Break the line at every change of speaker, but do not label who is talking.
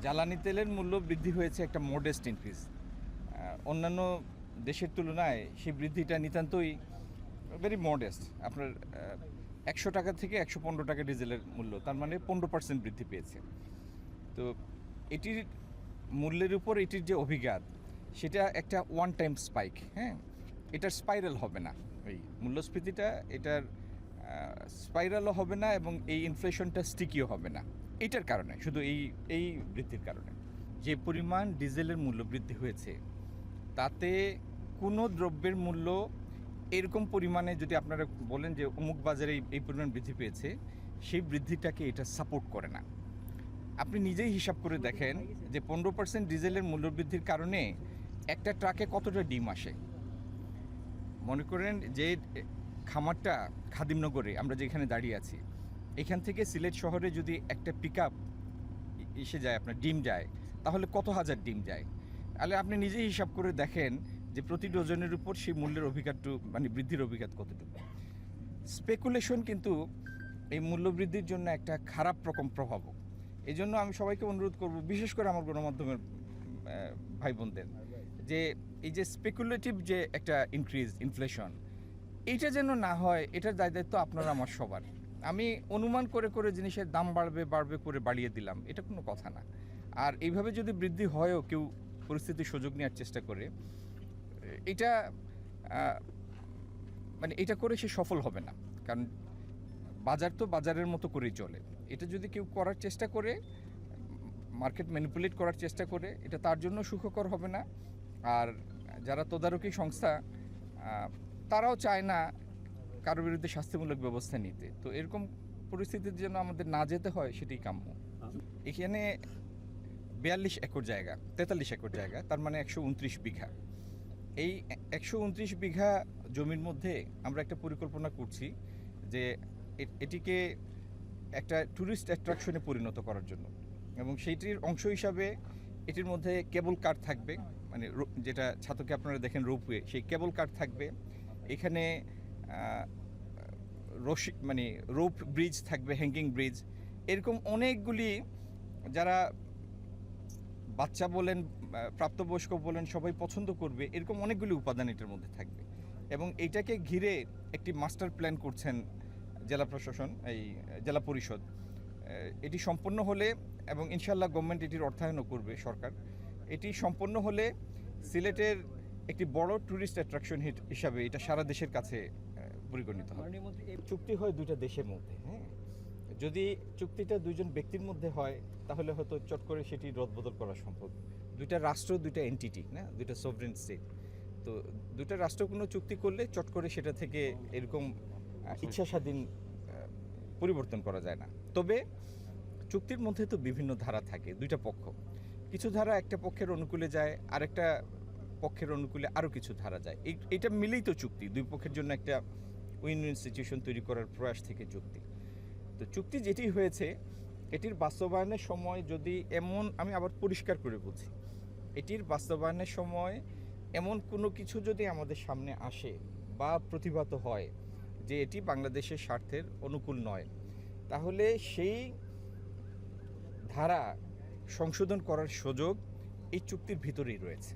জ্বালানি তেলের মূল্য বৃদ্ধি হয়েছে একটা মডেস্ট ইনক্রিজ। অন্যান্য দেশের তুলনায় সেই বৃদ্ধিটা নিতান্তই ভেরি মডেস্ট। আপনার 100 টাকা থেকে 115 টাকা ডিজেলের মূল্য, তার মানে 15% বৃদ্ধি পেয়েছে। তো এটির মূল্যের উপর এটির যে অভিঘাত, সেটা একটা ওয়ান টাইম স্পাইক। হ্যাঁ, এটার স্পাইরাল হবে না। এই মূল্যস্ফীতিটা এটার স্পাইরালও হবে না এবং এই ইনফ্লেশনটা স্টিকিও হবে না। এইটার কারণে, শুধু এই বৃদ্ধির কারণে যে পরিমাণ ডিজেলের মূল্য বৃদ্ধি হয়েছে, তাতে কোনো দ্রব্যের মূল্য এরকম পরিমাণে যদি আপনারা বলেন যে অমুক বাজারে এই পরিমাণ বৃদ্ধি পেয়েছে, সেই বৃদ্ধিটাকে এটা সাপোর্ট করে না। আপনি নিজেই হিসাব করে দেখেন যে 15% ডিজেলের মূল্যবৃদ্ধির কারণে একটা ট্রাকে কতটা ডিম আসে। মনে করেন যে খামারটা খাদিমনগরে, আমরা যেখানে দাঁড়িয়ে আছি, এখান থেকে সিলেট শহরে যদি একটা পিক আপ এসে যায়, আপনার ডিম যায়, তাহলে কত হাজার ডিম যায়। তাহলে আপনি নিজেই হিসাব করে দেখেন যে প্রতি ডজনের উপর সেই মূল্যের অভিঘাতটু, মানে বৃদ্ধির অভিঘাত কতটুকু। স্পেকুলেশন কিন্তু এই মূল্যবৃদ্ধির জন্য একটা খারাপ রকম প্রভাবক। এই জন্য আমি সবাইকে অনুরোধ করব, বিশেষ করে আমার গণমাধ্যমের ভাই বোনদের, যে এই যে স্পেকুলেটিভ যে একটা ইনফ্লেশন, এইটা যেন না হয়। এটার দায়িত্ব আপনার আমার সবার। আমি অনুমান করে করে জিনিসের দাম বাড়বে করে বাড়িয়ে দিলাম, এটা কোনো কথা না। আর এইভাবে যদি বৃদ্ধি হয়ও, কেউ পরিস্থিতির সুযোগ নেওয়ার চেষ্টা করে, এটা মানে এটা করে সে সফল হবে না। কারণ বাজার তো বাজারের মতো করেই চলে। এটা যদি কেউ করার চেষ্টা করে, মার্কেট ম্যানিপুলেট করার চেষ্টা করে, এটা তার জন্য সুখকর হবে না। আর যারা তদারকি সংস্থা, তারাও চায় না কারোর বিরুদ্ধে শাস্তিমূলক ব্যবস্থা নিতে। তো এরকম পরিস্থিতির জন্য আমাদের না যেতে হয়, সেটাই কাম্য। এখানে 42 একর জায়গা, 43 একর জায়গা, তার মানে 129 বিঘা। এই 129 বিঘা জমির মধ্যে আমরা একটা পরিকল্পনা করছি যে এটিকে একটা ট্যুরিস্ট অ্যাট্রাকশনে পরিণত করার জন্য, এবং সেইটির অংশ হিসাবে এটির মধ্যে কেবল কার থাকবে, মানে যেটা ছাতকে আপনারা দেখেন রোপওয়ে, সেই কেবল কার থাকবে। এখানে মানে রোপ ব্রিজ থাকবে, হ্যাঙ্গিং ব্রিজ, এরকম অনেকগুলি, যারা বাচ্চা বলেন, প্রাপ্তবয়স্ক বলেন, সবাই পছন্দ করবে, এরকম অনেকগুলি উপাদান এটার মধ্যে থাকবে। এবং এইটাকে ঘিরে একটি মাস্টার প্ল্যান করছেন জেলা প্রশাসন, এই জেলা পরিষদ। এটি সম্পন্ন হলে, এবং ইনশাল্লাহ গভর্নমেন্ট এটির অর্থায়নও করবে, সরকার, এটি সম্পন্ন হলে সিলেটের একটি বড় ট্যুরিস্ট অ্যাট্রাকশন হিসাবে এটা সারা দেশের কাছে পরিগণিত হয়। চুক্তি হয় দুইটা দেশের মধ্যে। হ্যাঁ, যদি চুক্তিটা দুইজন ব্যক্তির মধ্যে হয়, তাহলে হয়তো চট করে সেটি রদবদল করা সম্ভব। দুইটা রাষ্ট্র, দুইটা এন্টিটি, না, দুইটা সভরেন স্টেট। তো দুইটা রাষ্ট্র কোনো চুক্তি করলে চট করে সেটা থেকে এরকম ইচ্ছা স্বাধীন পরিবর্তন করা যায় না। তবে চুক্তির মধ্যে তো বিভিন্ন ধারা থাকে, দুইটা পক্ষ, কিছু ধারা একটা পক্ষের অনুকূলে যায়, আরেকটা পক্ষের অনুকূলে আরও কিছু ধারা যায়। এইটা মিলেই তো চুক্তি, দুই পক্ষের জন্য একটা উইন উইন সিচুয়েশন তৈরি করার প্রয়াস থেকে চুক্তি। তো চুক্তি যেটি হয়েছে, এটির বাস্তবায়নের সময় যদি এমন, আমি আবার পরিষ্কার করে বলছি, এটির বাস্তবায়নের সময় এমন কোনো কিছু যদি আমাদের সামনে আসে বা প্রতিভাত হয় যে এটি বাংলাদেশের স্বার্থের অনুকূল নয়, তাহলে সেই ধারা সংশোধন করার সুযোগ এই চুক্তির ভিতরেই রয়েছে।